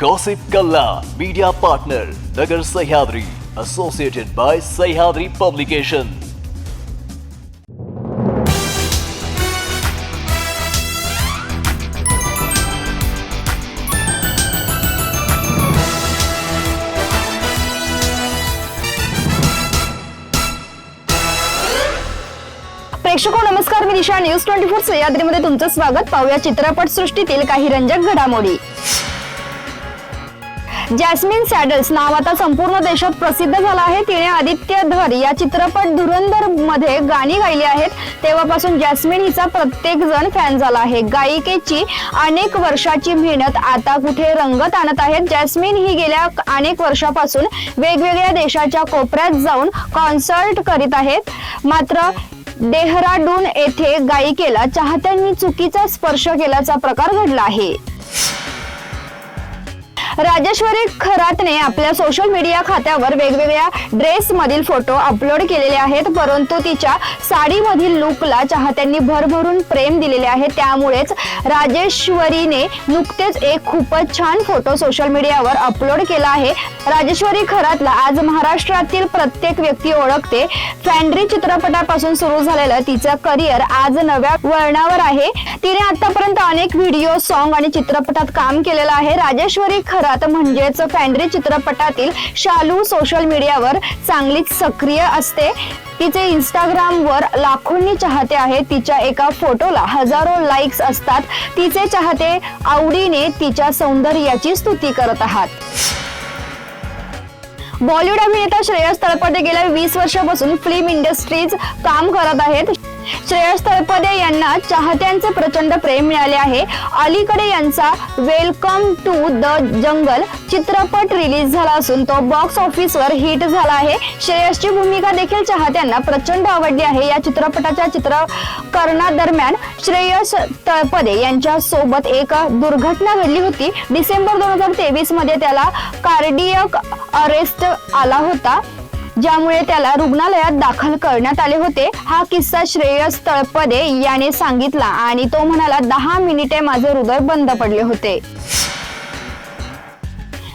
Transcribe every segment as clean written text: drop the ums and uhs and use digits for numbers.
Gossip Kalla, media partner, Nagar Sahyadri, associated by Sahyadri Publication. प्रेक्षको नमस्कार, मी दिशा. News 24 सह्याद्रीमध्ये तुमचं स्वागत. पाहूया चित्रपट सृष्टीतील काही रंजक घडामोडी. जॅस्मिन सॅडल्स नाव आता संपूर्ण देशात प्रसिद्ध झालं आहे. तिने आदित्य धर या चित्रपट धुरंधर मध्ये गाणी गायली आहेत. तेव्हापासून जॅस्मिन हिचा प्रत्येक जण फॅन झाला आहे. गायिकेची अनेक वर्षाची मेहनत आता कुठे रंगत आणत आहेत. जॅस्मिन ही गेल्या अनेक वर्षापासून वेगवेगळ्या देशाच्या कोपऱ्यात जाऊन कॉन्सर्ट करीत आहेत. मात्र डेहराडून येथे गायिकेला चाहत्यांनी चुकीचा स्पर्श केल्याचा प्रकार घडला आहे. राजेश्वरी खरातने आपल्या सोशल मीडिया खात्यावर वेगवेगळ्या ड्रेस मधील फोटो अपलोड केलेले आहेत. परंतु तिच्या साडीमधील लुकला चाहत्यांनी भरभरून प्रेम दिलेले आहे. त्यामुळेच राजेश्वरीने नुकतेच एक खूपच छान फोटो सोशल मीडियावर अपलोड केला आहे. राजेश्वरी खरातला आज महाराष्ट्रातील प्रत्येक व्यक्ती ओळखते. फॅन्ड्री चित्रपटापासून सुरू झालेलं तिचं करिअर आज नव्या वळणावर आहे. तिने आतापर्यंत अनेक व्हिडिओ, सॉन्ग आणि चित्रपटात काम केलेलं आहे. राजेश्वरी खरात म्हणजेच फॅन्ड्री चित्रपटातील शालू सोशल मीडियावर चांगलीच सक्रिय असते. तिचे इंस्टाग्रामवर लाखोंनी चाहते आहेत. तिच्या एका फोटोला हजारो लाईक्स असतात. तिचे चाहते आवडीने तिच्या सौंदर्याची स्तुती करत आहात. बॉलिवूड अभिनेता श्रेयस तळपदे गेल्या 20 वर्षापासून फिल्म इंडस्ट्रीज काम करत आहेत. श्रेयस तळपदे यांना चाहत्यांचे प्रचंड प्रेम मिळाले आहे. अलीकडे यांचा वेलकम टू द जंगल चित्रपट रिलीज झाला असून तो बॉक्स ऑफिसवर हिट झाला आहे. श्रेयसची भूमिका देखील चाहत्यांना प्रचंड आवडली आहे. या चित्रपटाच्या चित्रीकरणादरम्यान श्रेयस तळपदे यांच्या सोबत एक दुर्घटना घडली होती. डिसेंबर 2023 मध्ये त्याला कार्डियक अरेस्ट आला होता, ज्यामुळे त्याला रुग्णालयात दाखल करण्यात आले होते. हा किस्सा श्रेयस तळपदे याने सांगितला आणि तो म्हणाला, 10 मिनिटे माझे हृदय बंद पडले होते.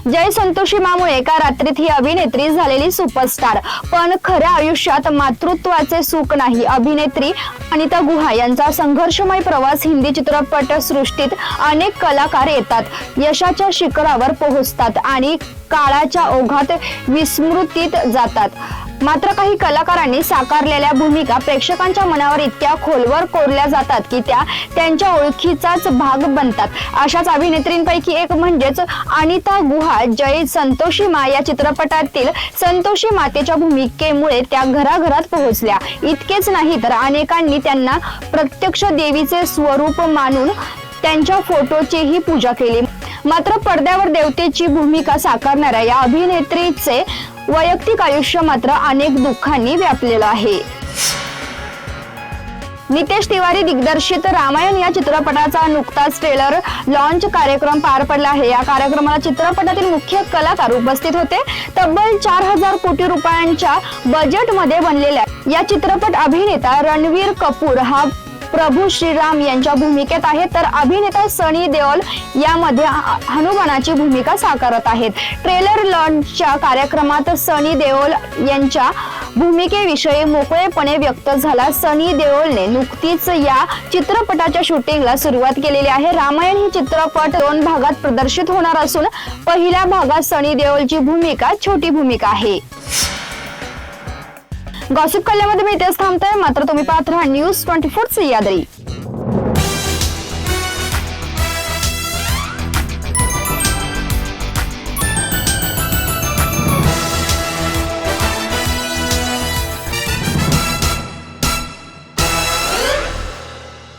जय संतोषीमामुळे एका रात्रीत ही अभिनेत्री झालेली सुपरस्टार. पण खऱ्या आयुष्यात मातृत्वाचे सुख नाही. अभिनेत्री अनिता गुहा यांचा संघर्षमय प्रवास. हिंदी चित्रपट सृष्टीत अनेक कलाकार येतात, यशाच्या शिखरावर पोहोचतात आणि काळाच्या ओघात विस्मृतीत जातात. मात्र काही कलाकारांनी साकारलेल्या भूमिका प्रेक्षकांच्या मनावर इतक्या खोलवर कोरल्या जातात की त्या त्यांच्या ओळखीचाच भाग बनतात. अशाच अभिनेत्रींपैकी एक म्हणजेच अनिता गुहा. जय संतोषीमा या चित्रपटातील संतोषी मातेच्या भूमिकेमुळे त्या घराघरात पोहोचल्या. इतकेच नाही तर अनेकांनी त्यांना प्रत्यक्ष देवीचे स्वरूप मानून त्यांच्या फोटोचीही पूजा केली. मात्र पडद्यावर देवतेची भूमिका साकारणाऱ्या या अभिनेत्रीचे वैयक्तिक आयुष्य मात्र अनेक दुःखांनी व्यापलेलं आहे. नितेश तिवारी दिग्दर्शित रामायण या चित्रपटाचा नुकताच ट्रेलर लॉन्च कार्यक्रम पार पडला आहे. या कार्यक्रमाला चित्रपटातील मुख्य कलाकार उपस्थित होते. तब्बल 4000 कोटी रुपयांच्या बजेटमध्ये बनलेल्या या चित्रपट अभिनेता रणवीर कपूर हा प्रभू श्रीराम यांच्या भूमिकेत आहे, तर अभिनेता सनी देओल यामध्ये हनुमानाची भूमिका साकारत आहेत. ट्रेलर लॉन्चच्या कार्यक्रमात सनी देओल यांच्या भूमिकेविषयी मोकळेपणे व्यक्त झाला. सनी देओलने नुकतीच या चित्रपटाच्या शूटिंगला सुरुवात केलेली आहे. रामायण ही चित्रपट 2 भागात प्रदर्शित होणार असून पहिल्या भागात सनी देओलची भूमिका छोटी भूमिका आहे. गॉसिप कल्ल्यामध्ये मी इथेच थांबतोय. मात्र तुम्ही पाहत राहा न्यूज 24 सह्याद्री.